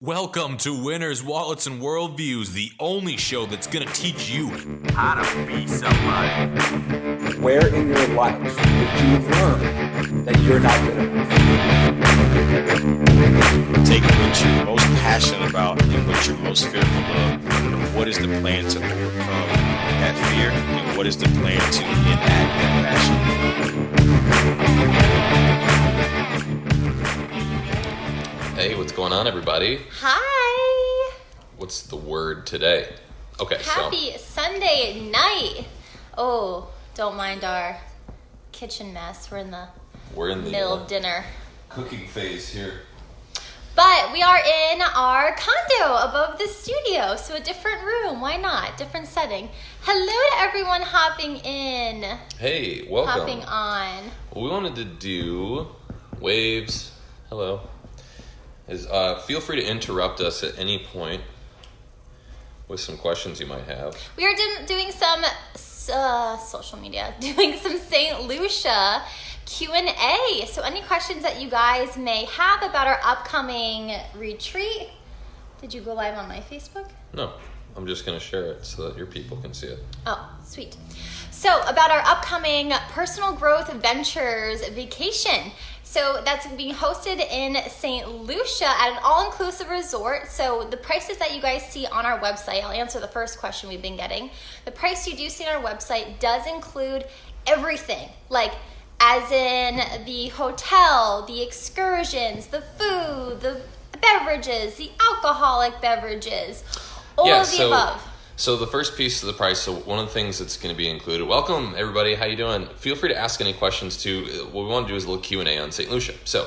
Welcome to Winners, Wallets, and Worldviews, the only show that's going to teach you how to be somebody. Where in your life did you learn that you're not good enough? Take what you're most passionate about and what you're most fearful of, and what is the plan to overcome that fear, and what is the plan to enact that passion. Hey, what's going on, everybody? Hi. What's the word today? Okay, Happy Sunday night. Oh, don't mind our kitchen mess. We're in the middle of dinner. Cooking phase here. But we are in our condo above the studio, so a different room. Why not? Different setting. Hello to everyone hopping in. Hey, welcome. Hopping on. What we wanted to do, waves, hello, is feel free to interrupt us at any point with some questions you might have. We are doing some social media, doing some St. Lucia Q&A. So any questions that you guys may have about our upcoming retreat. Did you go live on my Facebook? No, I'm just going to share it so that your people can see it. Oh, sweet. So about our upcoming Personal Growth Ventures vacation. So that's being hosted in St. Lucia at an all-inclusive resort. So the prices that you guys see on our website, I'll answer the first question we've been getting. The price you do see on our website does include everything, like as in the hotel, the excursions, the food, the beverages, the alcoholic beverages, all of the above. So the first piece of the price, so one of the things that's going to be included, welcome everybody, how you doing? Feel free to ask any questions too. What we want to do is a little Q&A on St. Lucia. So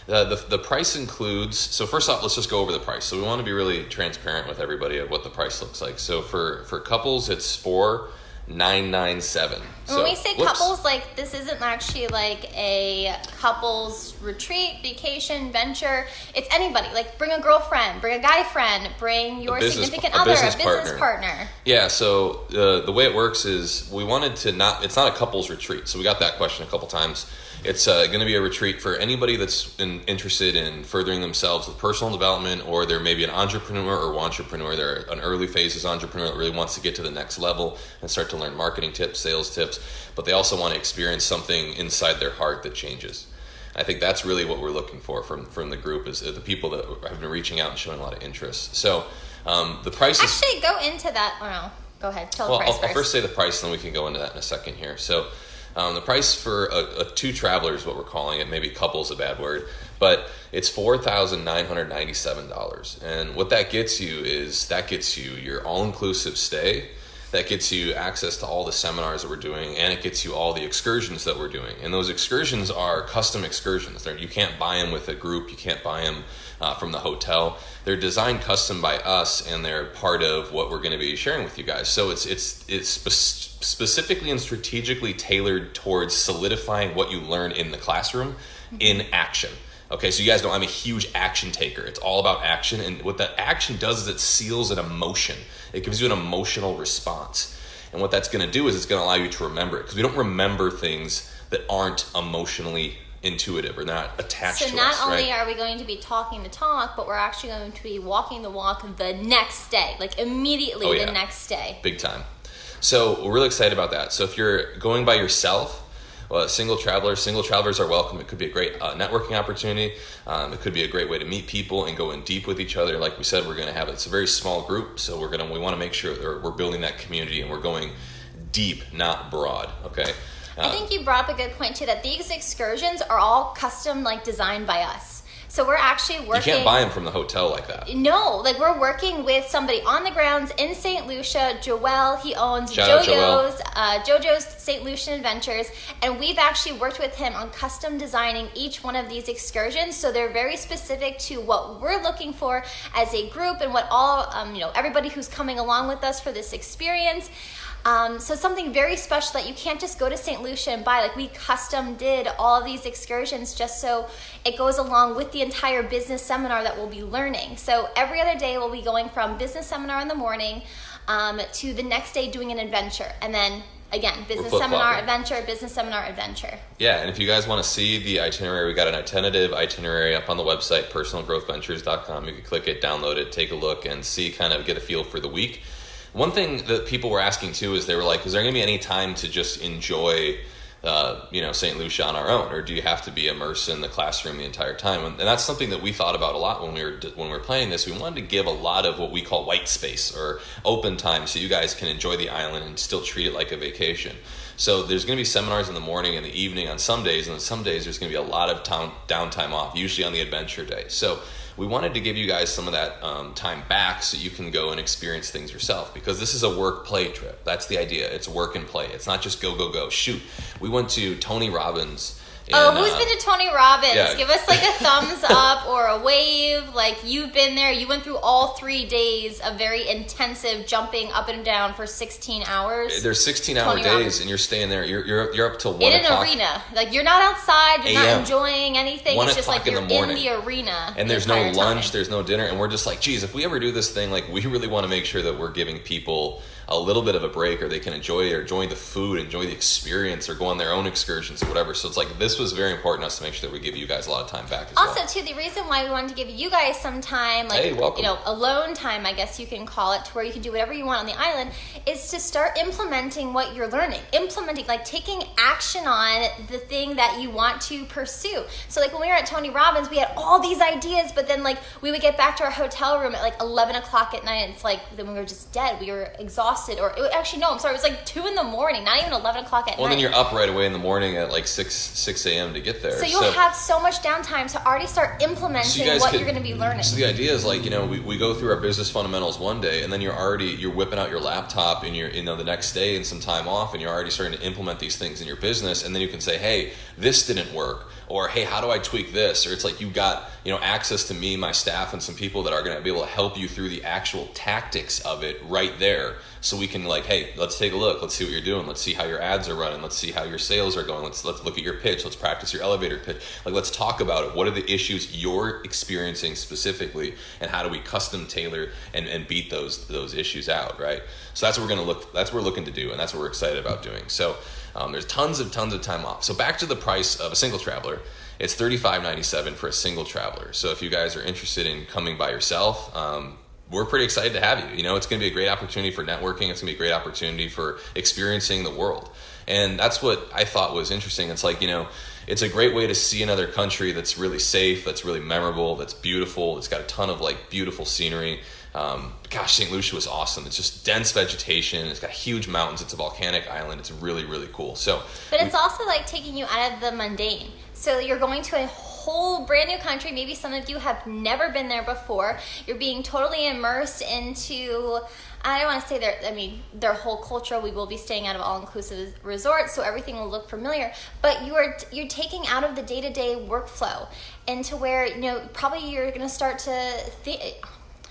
the price includes, so first off, let's just go over the price. So we want to be really transparent with everybody of what the price looks like. So for couples, it's $4,997. When we say couples, like this isn't actually like a couples retreat, vacation, venture. It's anybody. Like bring a girlfriend, bring a guy friend, bring your significant other, a business partner. Yeah, so the way it works is we wanted to it's not a couples retreat. So we got that question a couple times. It's going to be a retreat for anybody that's interested in furthering themselves with personal development, or they're maybe an entrepreneur or wantrepreneur. They're an early phases entrepreneur that really wants to get to the next level and start to learn marketing tips, sales tips, but they also want to experience something inside their heart that changes. I think that's really what we're looking for from the group, is the people that have been reaching out and showing a lot of interest. So the price is... Actually, go into that. Oh, no. Go ahead. Tell the price first. I'll first say the price, and then we can go into that in a second here. So the price for a two travelers, what we're calling it, maybe couple's a bad word, but it's $4,997. And what that gets you is your all-inclusive stay. That gets you access to all the seminars that we're doing, and it gets you all the excursions that we're doing. And those excursions are custom excursions. You can't buy them with a group. You can't buy them from the hotel. They're designed custom by us, and they're part of what we're going to be sharing with you guys. So it's specifically and strategically tailored towards solidifying what you learn in the classroom in action. Okay, so you guys know I'm a huge action taker. It's all about action, and what that action does is it seals an emotion. It gives you an emotional response. And what that's going to do is it's going to allow you to remember it, because we don't remember things that aren't emotionally intuitive or not attached to us. So not only are we going to be talking the talk, but we're actually going to be walking the walk the next day, like immediately the next day. Big time. So we're really excited about that. So if you're going by yourself, single travelers are welcome. It could be a great networking opportunity. It could be a great way to meet people and go in deep with each other. Like we said, we're going to have it's a very small group, so we want to make sure that we're building that community and we're going deep, not broad. Okay. I think you brought up a good point too, that these excursions are all custom, designed by us. So we're actually working... You can't buy them from the hotel like that. No, we're working with somebody on the grounds in St. Lucia. Joel, he owns JoJo's St. Lucian Adventures, and we've actually worked with him on custom designing each one of these excursions. So they're very specific to what we're looking for as a group and what all, everybody who's coming along with us for this experience. So something very special that you can't just go to St. Lucia and buy. We custom did all of these excursions just so it goes along with the entire business seminar that we'll be learning. So every other day we'll be going from business seminar in the morning to the next day doing an adventure. And then again, business flip-flopping. seminar adventure, business seminar adventure. Yeah, and if you guys want to see the itinerary, we got an tentative itinerary up on the website, personalgrowthventures.com. You can click it, download it, take a look, and see, kind of get a feel for the week. One thing that people were asking too is they were like, is there going to be any time to just enjoy St. Lucia on our own, or do you have to be immersed in the classroom the entire time? And that's something that we thought about a lot when we were playing this. We wanted to give a lot of what we call white space or open time, so you guys can enjoy the island and still treat it like a vacation. So there's going to be seminars in the morning and the evening on some days, and on some days there's going to be a lot of downtime off, usually on the adventure day. So we wanted to give you guys some of that time back so you can go and experience things yourself, because this is a work-play trip. That's the idea. It's work and play. It's not just go, go, go, shoot. We went to Tony Robbins. Who's been to Tony Robbins? Yeah. Give us like a thumbs up or a wave. Like, you've been there. You went through all 3 days of very intensive jumping up and down for 16 hours. There's 16-hour days, Robbins. And you're staying there. You're up till 1 in o'clock. an arena. Like, you're not outside. You're AM. not enjoying anything. 1 It's just like o'clock in you're the morning. in the arena. And the there's no entire lunch, time. there's no dinner, and we're just like, geez, if we ever do this thing, like, we really want to make sure that we're giving people a little bit of a break, or they can enjoy the food, enjoy the experience, or go on their own excursions or whatever. So it's like, this was very important to us to make sure that we give you guys a lot of time back as well. Also, too, the reason why we wanted to give you guys some time, like, Hey, welcome. alone time, I guess you can call it, to where you can do whatever you want on the island, is to start implementing what you're learning. Implementing, like, taking action on the thing that you want to pursue. So, like, when we were at Tony Robbins, we had all these ideas, but then, like, we would get back to our hotel room at, like, 11 o'clock at night, and it's like, then we were just dead. We were exhausted. Or, actually, no, I'm sorry, it was like 2 in the morning, not even 11 o'clock at night. Well, then you're up right away in the morning at like 6 a.m. to get there. So you'll have so much downtime to already start implementing what you're going to be learning. So the idea is, like, we go through our business fundamentals one day, and then you're whipping out your laptop and you're, the next day and some time off, and you're already starting to implement these things in your business, and then you can say, hey, this didn't work, or hey, how do I tweak this? Or it's like, you got, access to me, my staff, and some people that are going to be able to help you through the actual tactics of it right there. So we can, like, hey, let's take a look. Let's see what you're doing. Let's see how your ads are running. Let's see how your sales are going. Let's look at your pitch. Let's practice your elevator pitch. Like, let's talk about it. What are the issues you're experiencing specifically, and how do we custom tailor and beat those issues out, right? So that's what we're looking to do, and that's what we're excited about doing. So there's tons of time off. So back to the price of a single traveler. It's $35.97 for a single traveler. So if you guys are interested in coming by yourself, we're pretty excited to have you. It's going to be a great opportunity for networking. It's going to be a great opportunity for experiencing the world. And that's what I thought was interesting. It's like, it's a great way to see another country that's really safe, that's really memorable, that's beautiful. It's got a ton of, like, beautiful scenery. St. Lucia was awesome. It's just dense vegetation. It's got huge mountains. It's a volcanic island. It's really, really cool. But it's also like taking you out of the mundane. So you're going to a whole brand new country. Maybe some of you have never been there before. You're being totally immersed into, I don't want to say their whole culture. We will be staying out of all-inclusive resorts, so everything will look familiar. But you're taking out of the day-to-day workflow into where, probably you're going to start to think.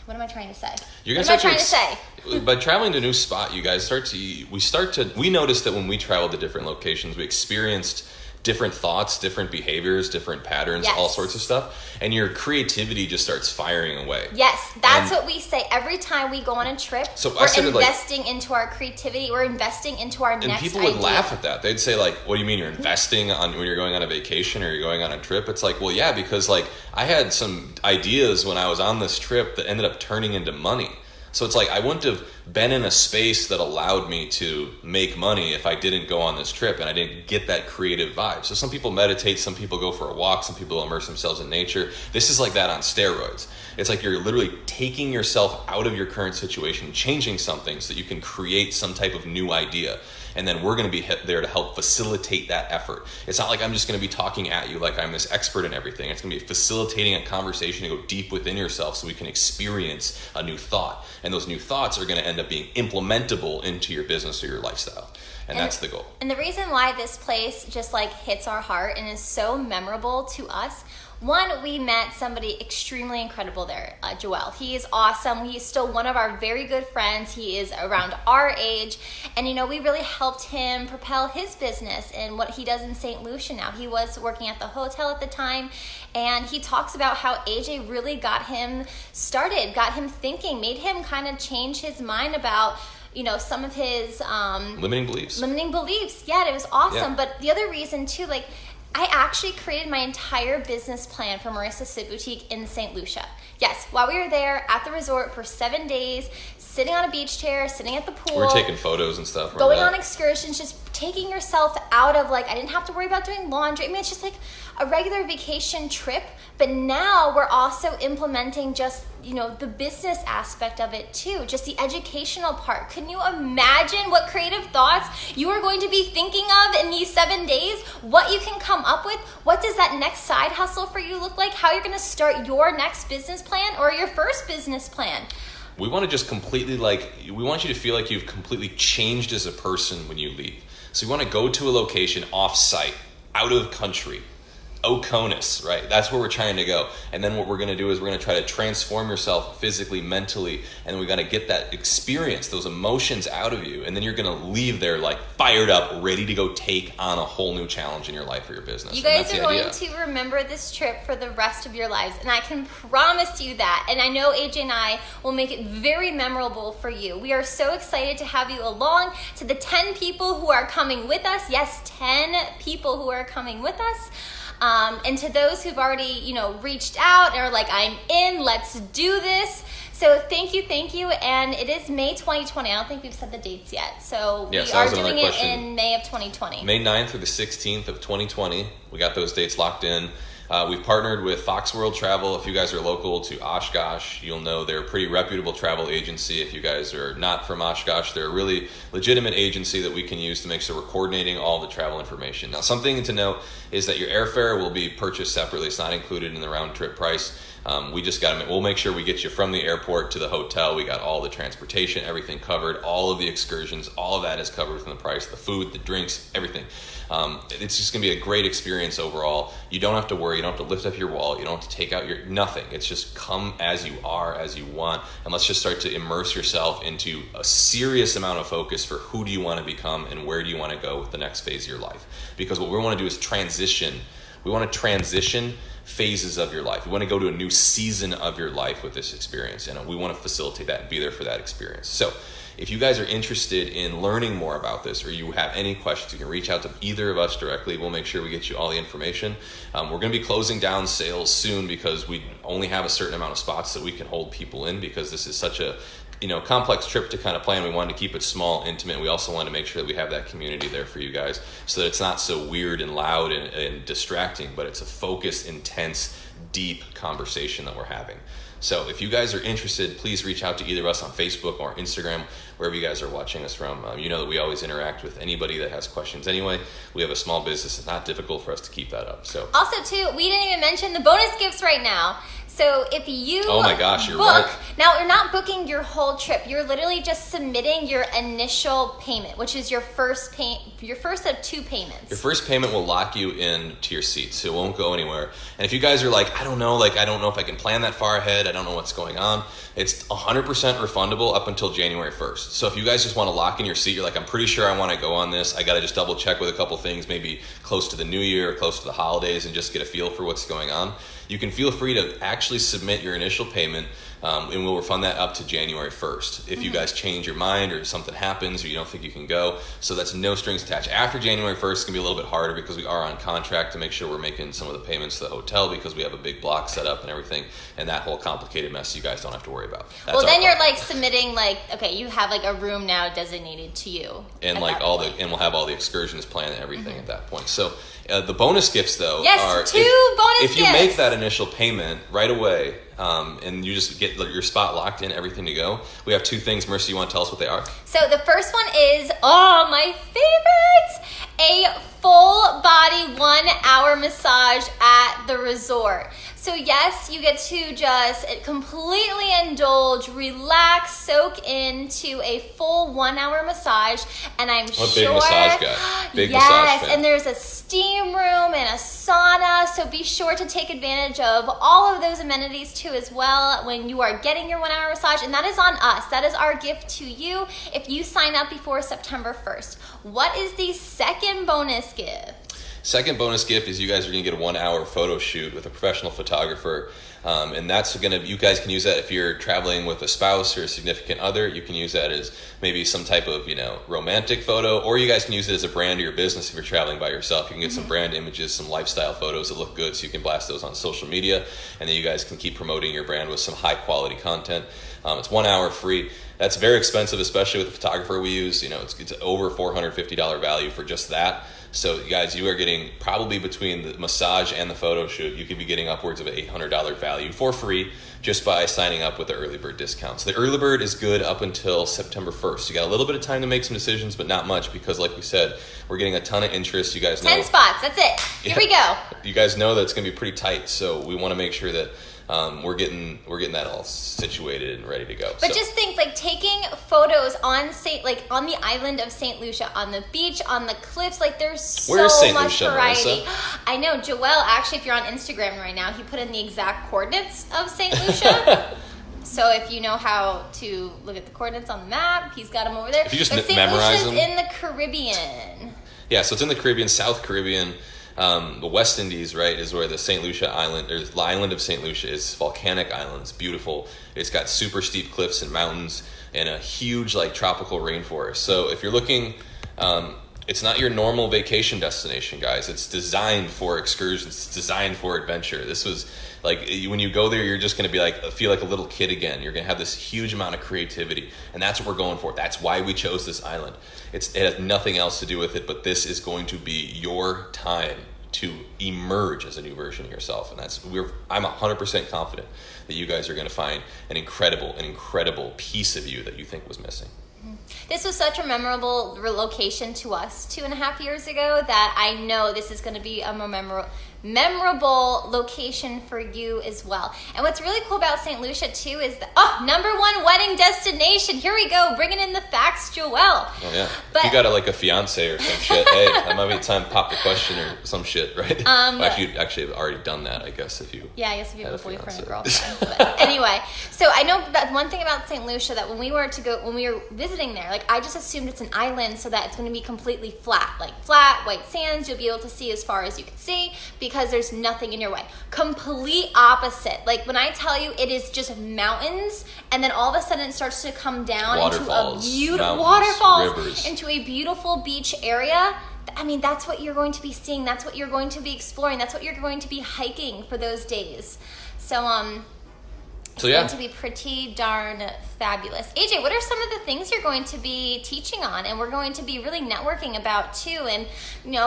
What am I trying to say? By traveling to a new spot, you guys we noticed that when we traveled to different locations, we experienced different thoughts, different behaviors, different patterns, all sorts of stuff. And your creativity just starts firing away. Yes, that's what we say every time we go on a trip. So we're investing into our creativity. We're investing into our next idea. And people would laugh at that. They'd say, like, what do you mean you're investing when you're going on a vacation or you're going on a trip? It's like, well, yeah, because, like, I had some ideas when I was on this trip that ended up turning into money. So it's like, I wouldn't have been in a space that allowed me to make money if I didn't go on this trip and I didn't get that creative vibe. So some people meditate, some people go for a walk, some people immerse themselves in nature. This is like that on steroids. It's like you're literally taking yourself out of your current situation, changing something so that you can create some type of new idea. And then we're going to be there to help facilitate that effort. It's not like I'm just going to be talking at you like I'm this expert in everything. It's going to be facilitating a conversation to go deep within yourself so we can experience a new thought. And those new thoughts are going to end up being implementable into your business or your lifestyle. And that's the goal. And the reason why this place just, like, hits our heart and is so memorable to us, one, we met somebody extremely incredible there, Joel. He is awesome. He's still one of our very good friends. He is around our age. And, we really helped him propel his business and what he does in St. Lucia now. He was working at the hotel at the time. And he talks about how AJ really got him started, got him thinking, made him kind of change his mind about some of his limiting beliefs. Yeah, it was awesome. Yeah. But the other reason too, like, I actually created my entire business plan for Marissa Sit Boutique in St. Lucia. Yes, while we were there at the resort for 7 days, sitting on a beach chair, sitting at the pool. We were taking photos and stuff. Going on excursions, just taking yourself out of, like, I didn't have to worry about doing laundry. I mean, it's just like a regular vacation trip. But now we're also implementing just, the business aspect of it too, just the educational part. Can you imagine what creative thoughts you are going to be thinking of in these 7 days? What you can come up with? What does that next side hustle for you look like? How you're going to start your next business plan or your first business plan? We want to just completely, we want you to feel like you've completely changed as a person when you leave. So you want to go to a location off-site, out of country, Oconus, right? That's where we're trying to go. And then what we're going to do is we're going to try to transform yourself physically, mentally, and we're going to get that experience, those emotions out of you. And then you're going to leave there like fired up, ready to go take on a whole new challenge in your life or your business. You guys are going to remember this trip for the rest of your lives. And I can promise you that. And I know AJ and I will make it very memorable for you. We are so excited to have you along. To the 10 people who are coming with us, yes, 10 people who are coming with us. And to those who've already, reached out and are like, I'm in, let's do this. So thank you. And it is May 2020. I don't think we've said the dates yet. So we are doing it in May of 2020. May 9th through the 16th of 2020. We got those dates locked in. We've partnered with Fox World Travel. If you guys are local to Oshkosh, you'll know they're a pretty reputable travel agency. If you guys are not from Oshkosh, they're a really legitimate agency that we can use to make sure we're coordinating all the travel information. Now, something to know is that your airfare will be purchased separately. It's not included in the round trip price. We'll make sure we get you from the airport to the hotel. We got all the transportation, everything covered, all of the excursions, all of that is covered within the price, the food, the drinks, everything. It's just going to be a great experience overall. You don't have to worry. You don't have to lift up your wallet. You don't have to take out nothing. It's just come as you are, as you want. And let's just start to immerse yourself into a serious amount of focus for who do you want to become and where do you want to go with the next phase of your life. Because what we want to do is transition. We want to transition phases of your life. We want to go to a new season of your life with this experience. And we want to facilitate that and be there for that experience. So if you guys are interested in learning more about this or you have any questions, you can reach out to either of us directly. We'll make sure we get you all the information. We're going to be closing down sales soon because we only have a certain amount of spots that we can hold people in because this is such a complex trip to kind of plan. We wanted to keep it small, intimate. We also wanted to make sure that we have that community there for you guys so that it's not so weird and loud and distracting, but it's a focused, intense, deep conversation that we're having. So if you guys are interested, please reach out to either of us on Facebook or Instagram, wherever you guys are watching us from. You know that we always interact with anybody that has questions anyway. We have a small business. It's not difficult for us to keep that up. So also, too, we didn't even mention the bonus gifts right now. So if you oh my gosh, you're right. Now you're not booking your whole trip. You're literally just submitting your initial payment, which is your first of 2 payments. Your first payment will lock you in to your seats. So it won't go anywhere. And if you guys are like, I don't know if I can plan that far ahead. I don't know what's going on. It's 100% refundable up until January 1st. So if you guys just want to lock in your seat, you're like, I'm pretty sure I want to go on this. I got to just double check with a couple things, maybe close to the new year or close to the holidays and just get a feel for what's going on. You can feel free to actually submit your initial payment and we'll refund that up to January 1st. If you guys change your mind or something happens or you don't think you can go, so that's no strings attached. After January 1st, it's going to be a little bit harder because we are on contract to make sure we're making some of the payments to the hotel because we have a big block set up and everything, and that whole complicated mess you guys don't have to worry about. That's well, then you're like submitting okay, you have like a room now designated to you. And like and we'll have all the excursions planned and everything at that point. So the bonus gifts though are bonus if you make that initial payment right away, and you just get your spot locked in, everything to go. We have 2 things. Marissa, you want to tell us what they are? So the first one is, my favorites, a full body 1-hour massage at the resort. So yes, you get to just completely indulge, relax, soak into a full 1-hour massage. And I'm sure... Big massage guy. Big massage fan. And there's a steam room and a sauna. So be sure to take advantage of all of those amenities too as well when you are getting your 1-hour massage. And that is on us. That is our gift to you if you sign up before September 1st. What is the second bonus gift? Second bonus gift is you guys are going to get a 1-hour photo shoot with a professional photographer. And that's you guys can use that if you're traveling with a spouse or a significant other. You can use that as maybe some type of, romantic photo, or you guys can use it as a brand to your business if you're traveling by yourself. You can get some brand images, some lifestyle photos that look good, so you can blast those on social media, and then you guys can keep promoting your brand with some high quality content. It's 1 hour free. That's very expensive, especially with the photographer we use. It's over $450 value for just that. So you guys, you are getting probably between the massage and the photo shoot, you could be getting upwards of an $800 value for free just by signing up with the early bird discount. So the early bird is good up until September 1st. You got a little bit of time to make some decisions, but not much, because like we said, we're getting a ton of interest. You guys know 10 spots, that's it. Here we go. You guys know that it's going to be pretty tight, so we want to make sure that we're getting that all situated and ready to go. But just think, like, taking photos on on the island of St. Lucia, on the beach, on the cliffs, like, there's so much variety. Marissa? I know Joel, actually, if you're on Instagram right now, he put in the exact coordinates of St. Lucia. So if you know how to look at the coordinates on the map, he's got them over there. If you just but memorize St. them. Lucia's in the Caribbean. Yeah, so it's in the Caribbean, South Caribbean. The West Indies, right, is where the St. Lucia Island, or the island of St. Lucia, is volcanic island. It's beautiful. It's got super steep cliffs and mountains and a huge, tropical rainforest. So if you're looking, it's not your normal vacation destination, guys. It's designed for excursions. It's designed for adventure. This was, when you go there, you're just going to feel like a little kid again. You're going to have this huge amount of creativity, and that's what we're going for. That's why we chose this island. It has nothing else to do with it, but this is going to be your time to emerge as a new version of yourself. And I'm 100% confident that you guys are going to find an incredible piece of you that you think was missing. This was such a memorable relocation to us 2.5 years ago that I know this is going to be a memorable location for you as well. And what's really cool about St. Lucia too is the #1 wedding destination. Here we go, bringing in the facts, Joel. Oh yeah, but, if you got a fiance or some shit, hey, that might be time to pop the question or some shit, right? You actually have already done that, I guess, if you I guess if you have a boyfriend or girlfriend. But anyway, so I know that one thing about St. Lucia, that when we were visiting there, I just assumed it's an island, so that it's going to be completely flat, flat white sands. You'll be able to see as far as you can see, because there's nothing in your way. Complete opposite. When I tell you, it is just mountains, and then all of a sudden it starts to come down waterfalls, into a beautiful waterfalls, rivers, into a beautiful beach area. I mean, that's what you're going to be seeing. That's what you're going to be exploring. That's what you're going to be hiking for those days. So it's going to be pretty darn fabulous. AJ, what are some of the things you're going to be teaching on, and we're going to be really networking about too, and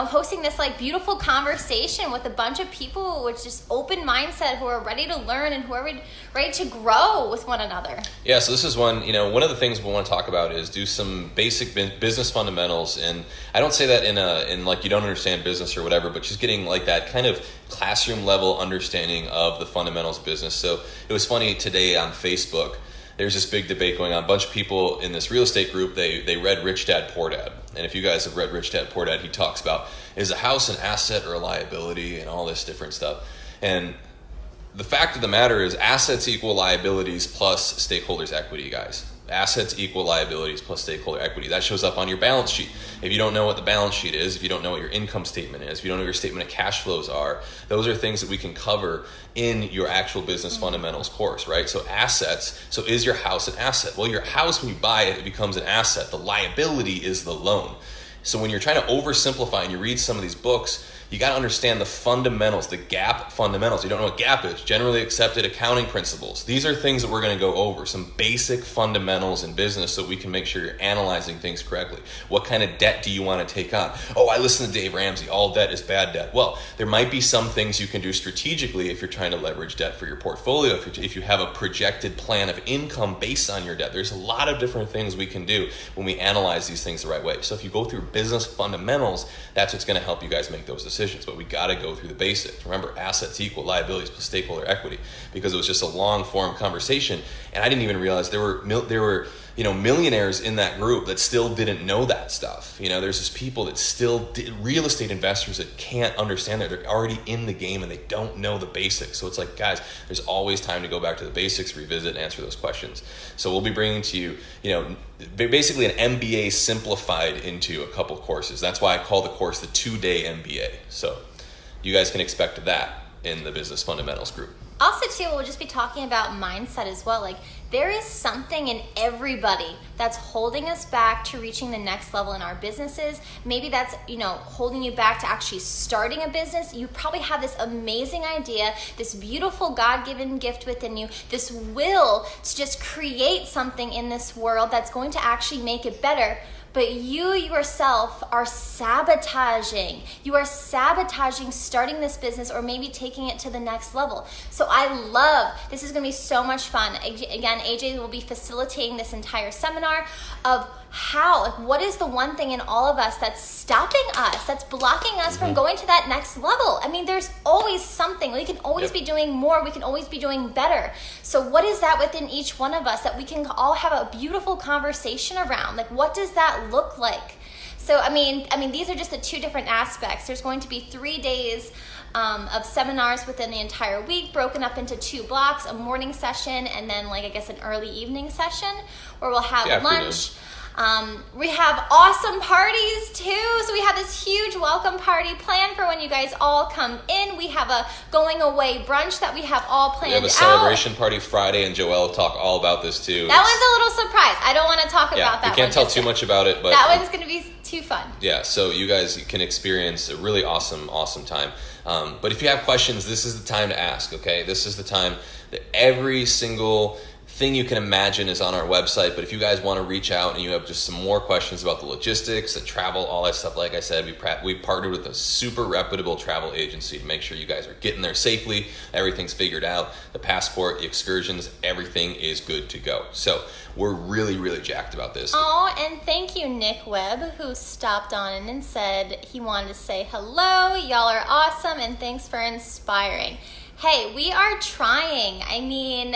hosting this beautiful conversation with a bunch of people with just open mindset, who are ready to learn and who are ready to grow with one another. Yeah, so this is one of the things we want to talk about is do some basic business fundamentals. And I don't say that in you don't understand business or whatever, but just getting that kind of classroom level understanding of the fundamentals of business. So it was funny today on Facebook, there's this big debate going on. A bunch of people in this real estate group, they read Rich Dad Poor Dad. And if you guys have read Rich Dad Poor Dad, he talks about, is a house an asset or a liability, and all this different stuff. And the fact of the matter is, assets equal liabilities plus stakeholders' equity, guys. Assets equal liabilities plus stakeholder equity. That shows up on your balance sheet. If you don't know what the balance sheet is, if you don't know what your income statement is, if you don't know what your statement of cash flows are, those are things that we can cover in your actual business fundamentals course, right? So assets, so is your house an asset? Well, your house, when you buy it, it becomes an asset. The liability is the loan. So when you're trying to oversimplify and you read some of these books, you got to understand the fundamentals, the GAAP fundamentals. You don't know what GAAP is, generally accepted accounting principles. These are things that we're going to go over, some basic fundamentals in business, so we can make sure you're analyzing things correctly. What kind of debt do you want to take on? Oh, I listen to Dave Ramsey, all debt is bad debt. Well, there might be some things you can do strategically if you're trying to leverage debt for your portfolio, if you have a projected plan of income based on your debt. There's a lot of different things we can do when we analyze these things the right way. So if you go through business fundamentals, that's what's going to help you guys make those decisions. But we got to go through the basics. Remember, assets equal liabilities plus stakeholder equity, because it was just a long form conversation, and I didn't even realize there were millionaires in that group that still didn't know that stuff. There's just people that still real estate investors that can't understand that. They're already in the game and they don't know the basics. So it's guys, there's always time to go back to the basics, revisit, and answer those questions. So we'll be bringing to you, basically an MBA simplified into a couple courses. That's why I call the course the 2-day MBA. So you guys can expect that in the Business Fundamentals group. Also, too, we'll just be talking about mindset as well. Like, there is something in everybody that's holding us back to reaching the next level in our businesses. Maybe that's, holding you back to actually starting a business. You probably have this amazing idea, this beautiful God-given gift within you, this will to just create something in this world that's going to actually make it better. But you yourself are sabotaging. You are sabotaging starting this business or maybe taking it to the next level. So this is going to be so much fun. Again, AJ will be facilitating this entire seminar of what is the one thing in all of us that's stopping us, that's blocking us from going to that next level? I mean, there's always something. We can always be doing more. We can always be doing better. So what is that within each one of us that we can all have a beautiful conversation around? Like, what does that look like? So, I mean, these are just the two different aspects. There's going to be 3 days of seminars within the entire week, broken up into 2 blocks, a morning session, and then an early evening session where we'll have lunch. We have awesome parties too. So we have this huge welcome party planned for when you guys all come in. We have a going away brunch that we have all planned out. We have a celebration party Friday, and Joelle will talk all about this too. That one's a little surprise. I don't want to talk about that one. We can't tell too much about it, but that one's going to be too fun. Yeah, so you guys can experience a really awesome time. But if you have questions, this is the time to ask, okay? This is the time that every single thing you can imagine is on our website. But if you guys want to reach out and you have just some more questions about the logistics, the travel, all that stuff, like I said, we partnered with a super reputable travel agency to make sure you guys are getting there safely. Everything's figured out. The passport, the excursions, everything is good to go. So we're really, really jacked about this. Oh, and thank you, Nick Webb, who stopped on and said he wanted to say hello. Y'all are awesome, and thanks for inspiring. Hey, we are trying. I mean,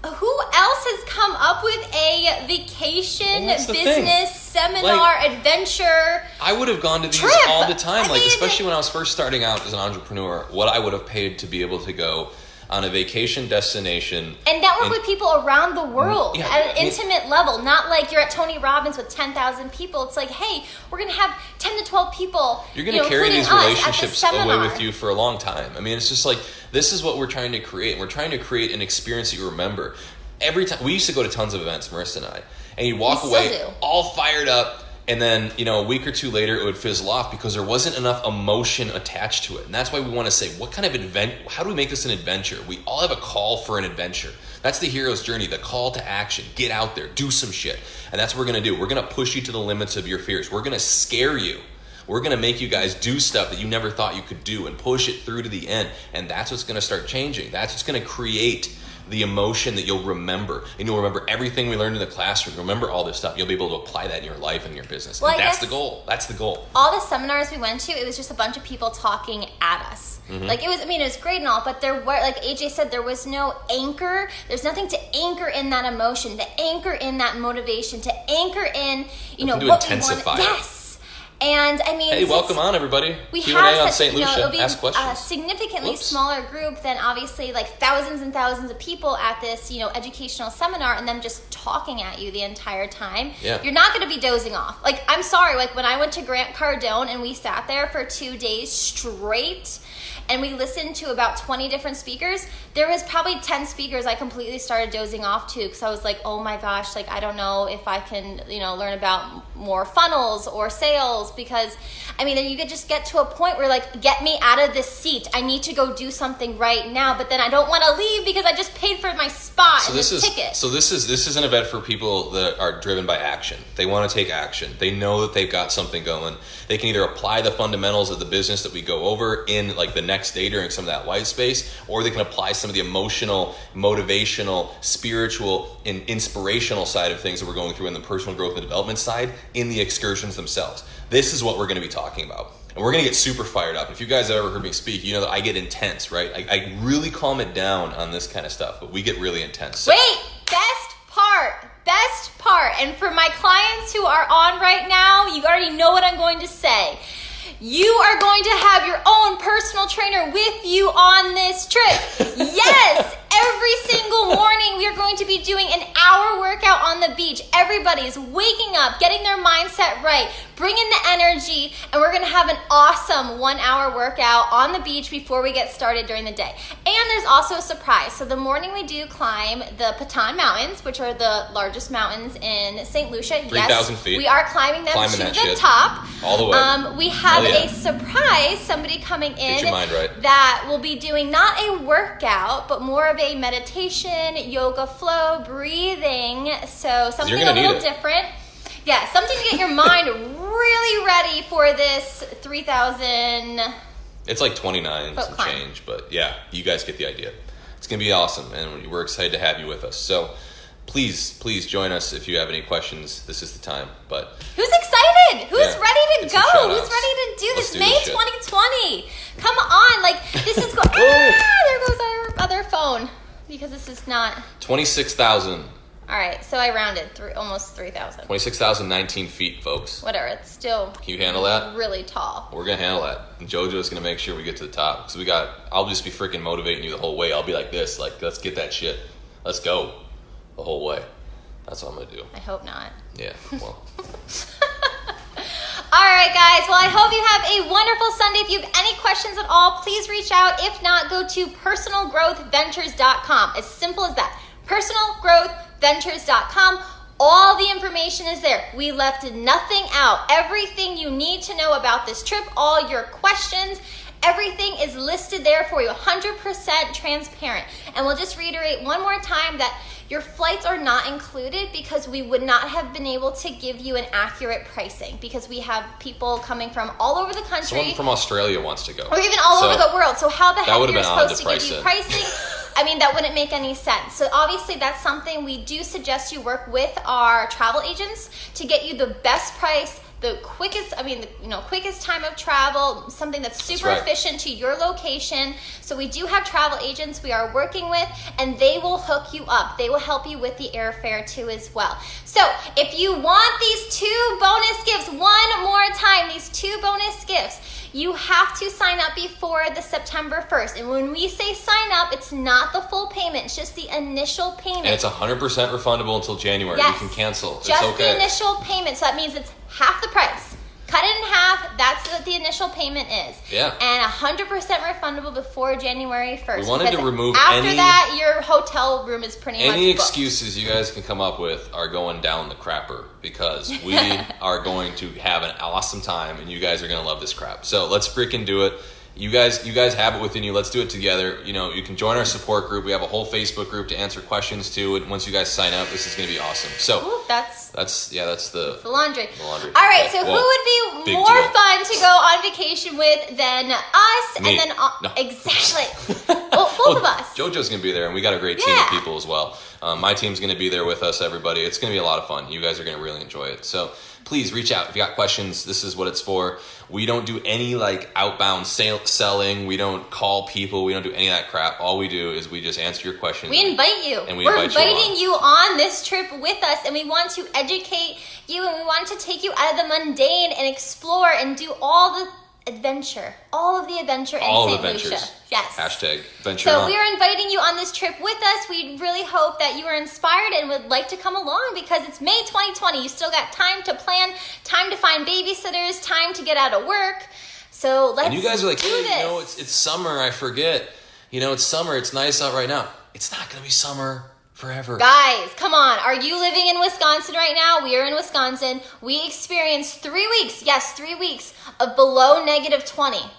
who else has come up with a vacation, business, seminar, adventure? I would have gone to these trip all the time, especially when I was first starting out as an entrepreneur, what I would have paid to be able to go on a vacation destination. And network with people around the world at an intimate level. Not like you're at Tony Robbins with 10,000 people. It's like, hey, we're going to have 10 to 12 people. You're going to carry these relationships away with you for a long time. I mean, it's just like, this is what we're trying to create. We're trying to create an experience that you remember. Every time, we used to go to tons of events, Marissa and I, and you'd walk away all fired up. And then, a week or two later, it would fizzle off because there wasn't enough emotion attached to it. And that's why we want to say, what kind of how do we make this an adventure? We all have a call for an adventure. That's the hero's journey, the call to action. Get out there, do some shit. And that's what we're going to do. We're going to push you to the limits of your fears. We're going to scare you. We're going to make you guys do stuff that you never thought you could do and push it through to the end. And that's what's going to start changing. That's what's going to create the emotion that you'll remember. And you'll remember everything we learned in the classroom. Remember all this stuff. You'll be able to apply that in your life and your business. Well, and that's the goal. That's the goal. All the seminars we went to, it was just a bunch of people talking at us. Mm-hmm. It was great and all, but there were, like AJ said, there was no anchor. There's nothing to anchor in that emotion, to anchor in that motivation, to anchor in, what we want. Yes. And hey, welcome on everybody. We Q&A have on St. Lucia. It'll be Ask questions. A significantly smaller group than obviously thousands and thousands of people at this, educational seminar and them just talking at you the entire time. Yeah. You're not going to be dozing off. I'm sorry, when I went to Grant Cardone and we sat there for 2 days straight and we listened to about 20 different speakers, there was probably 10 speakers I completely started dozing off to because I was like, oh my gosh, I don't know if I can, learn about more funnels or sales because, then you could just get to a point where get me out of this seat. I need to go do something right now, but then I don't want to leave because I just paid for my spot and this ticket. So this is an event for people that are driven by action. They want to take action. They know that they've got something going. They can either apply the fundamentals of the business that we go over in the next day during some of that white space, or they can apply some of the emotional, motivational, spiritual, and inspirational side of things that we're going through in the personal growth and development side in the excursions themselves. This is what we're going to be talking about. And we're going to get super fired up. If you guys have ever heard me speak, you know that I get intense, right? I really calm it down on this kind of stuff, but we get really intense. So. Wait, best part. And for my clients who are on right now, you already know what I'm going to say. You are going to have your own personal trainer with you on this trip. Yes, every single morning we are going to be doing an hour workout on the beach. Everybody's waking up, getting their mindset right, bringing the energy, and we're going to have an awesome 1 hour workout on the beach before we get started during the day. And there's also a surprise. So the morning we do climb the Patan Mountains, which are the largest mountains in St. Lucia. 3,000 feet. We are climbing them to that the shit. top. All the way. We have Hell yeah. a surprise, somebody coming in Get your mind right. that will be doing not a workout, but more of a meditation, yoga flow, breathing. So something gonna a little need it. different. Yeah, something to get your mind really ready for this 3,000. It's like 29 Foot some climb. change, but yeah, you guys get the idea. It's going to be awesome, and we're excited to have you with us. So please join us if you have any questions. This is the time. But Who's excited? Who's Yeah, ready to get some go? shout-outs. Who's ready to do Let's this? do May this shit. 2020. Come on, like this is go. There goes our other phone because this is not. 26,000, All right, so I rounded almost 3,000. 26,019 feet, folks. Whatever, it's still Can you handle that? really tall. We're going to handle that. And JoJo's going to make sure we get to the top. Because I'll just be freaking motivating you the whole way. I'll be like this, like, let's get that shit. Let's go the whole way. That's what I'm going to do. I hope not. Yeah, well. All right, guys. Well, I hope you have a wonderful Sunday. If you have any questions at all, please reach out. If not, go to personalgrowthventures.com. As simple as that. Personalgrowthventures.com. All the information is there. We left nothing out. Everything you need to know about this trip, all your questions, everything is listed there for you, 100% transparent. And we'll just reiterate one more time that your flights are not included because we would not have been able to give you an accurate pricing because we have people coming from all over the country. Someone from Australia wants to go. Or even all over the world. So how the heck would've you're been odd supposed to to give you price pricing? I mean, that wouldn't make any sense. So obviously that's something we do suggest you work with our travel agents to get you the best price, the quickest, quickest time of travel, something that's super right. efficient to your location. So we do have travel agents we are working with, and they will hook you up. They will help you with the airfare too as well. So if you want these 2 bonus gifts, one more time, these 2 bonus gifts, you have to sign up before the September 1st. And when we say sign up, it's not the full payment. It's just the initial payment. And it's 100% refundable until January. Yes. You can cancel. Just it's okay. the initial payment. So that means it's half the price. Cut it in half. That's what the initial payment is. Yeah. And 100% refundable before January 1st. We wanted to because remove after any- that, your hotel room is pretty much Any booked. excuses you guys can come up with are going down the crapper because we are going to have an awesome time and you guys are going to love this crap. So let's freaking do it. You guys have it within you. Let's do it together. You know, you can join our support group. We have a whole Facebook group to answer questions to. And once you guys sign up, this is going to be awesome. So Ooh, that's that's the the laundry. laundry. All right, so Whoa. who would be Big more deal. fun to go on vacation with than us? Me. And then No. exactly, well, both of us. JoJo's going to be there, and we got a great team Yeah. of people as well. My team's going to be there with us, everybody. It's going to be a lot of fun. You guys are going to really enjoy it. So please reach out if you got questions. This is what it's for. We don't do any like outbound selling. We don't call people. We don't do any of that crap. All we do is we just answer your questions. We invite you. And We're invite you inviting you on this trip with us, and we want to educate you, and we want to take you out of the mundane and explore and do all the adventure, all of the adventure in all St. adventures. Lucia. Yes. Hashtag venture So on. we are inviting you on this trip with us. We really hope that you are inspired and would like to come along because it's May 2020. You still got time to plan, time to find babysitters, time to get out of work. So let's And you guys are like, do hey, this. you know, it's summer. I forget. You know, it's summer. It's nice out right now. It's not going to be summer forever. Guys, come on. Are you living in Wisconsin right now? We are in Wisconsin. We experienced 3 weeks, yes, 3 weeks of below -20.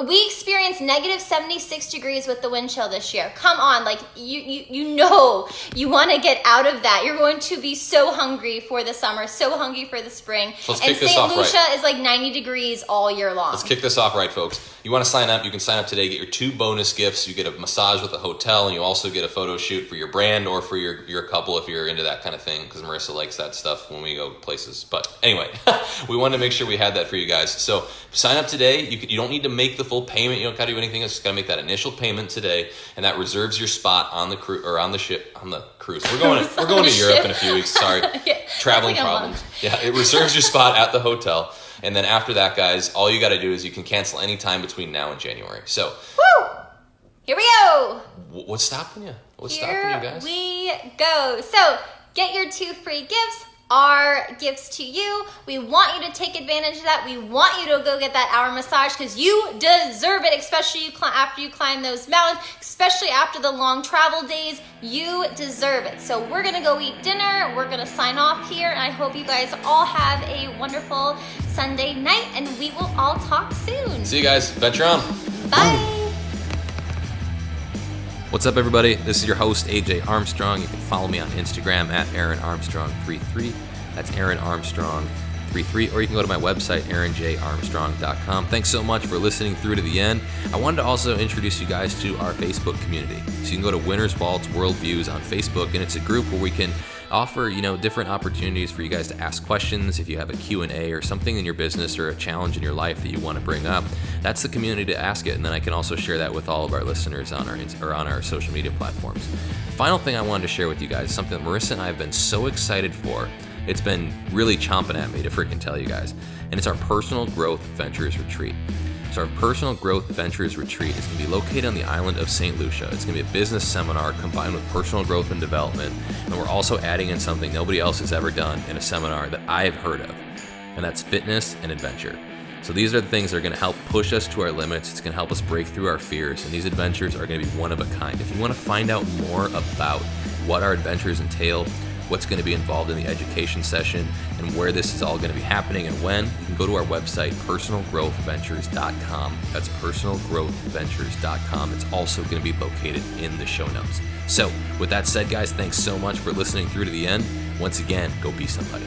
We experienced -76 degrees with the wind chill this year. Come on, like you know you want to get out of that. You're going to be so hungry for the summer, so hungry for the spring. Let's and kick this St. off Lucia right. is like 90 degrees all year long. Let's kick this off right, folks. You want to sign up, you can sign up today, get your 2 bonus gifts. You get a massage with a hotel, and you also get a photo shoot for your brand or for your couple if you're into that kind of thing, because Marissa likes that stuff when we go places. But anyway, we wanted to make sure we had that for you guys. So sign up today. You don't need to make the full payment. You don't got to do anything else. Just got to make that initial payment today, and that reserves your spot on the cruise or on the ship on the cruise. We're going to Europe in a few weeks. Sorry, Yeah, traveling that's like a problems. Yeah, it reserves your spot at the hotel. And then after that, guys, all you got to do is you can cancel any time between now and January. So, Woo! Here we go. What's stopping you? What's stopping Here you guys? we go. So get your 2 free gifts. Our gifts to you. We want you to take advantage of that. We want you to go get that hour massage because you deserve it, especially after you climb those mountains, especially after the long travel days. You deserve it. So we're going to go eat dinner. We're going to sign off here, and I hope you guys all have a wonderful Sunday night, and we will all talk soon. See you guys. Venture on. Bye. What's up, everybody? This is your host, AJ Armstrong. You can follow me on Instagram at AaronArmstrong33. That's Aaron Armstrong 33, or you can go to my website, aaronjarmstrong.com. Thanks so much for listening through to the end. I wanted to also introduce you guys to our Facebook community. So you can go to Winners Vaults Worldviews on Facebook, and it's a group where we can offer, different opportunities for you guys to ask questions. If you have a Q&A or something in your business or a challenge in your life that you want to bring up, that's the community to ask it, and then I can also share that with all of our listeners on our social media platforms. The final thing I wanted to share with you guys, something that Marissa and I have been so excited for. It's been really chomping at me to freaking tell you guys, and it's our Personal Growth Ventures Retreat. So our Personal Growth Ventures Retreat is going to be located on the island of St. Lucia. It's going to be a business seminar combined with personal growth and development, and we're also adding in something nobody else has ever done in a seminar that I've heard of, and that's fitness and adventure. So these are the things that are going to help push us to our limits. It's going to help us break through our fears, and these adventures are going to be one of a kind. If you want to find out more about what our adventures entail, what's going to be involved in the education session, and where this is all going to be happening and when, you can go to our website, personalgrowthventures.com. That's personalgrowthventures.com. It's also going to be located in the show notes. So with that said, guys, thanks so much for listening through to the end. Once again, go be somebody.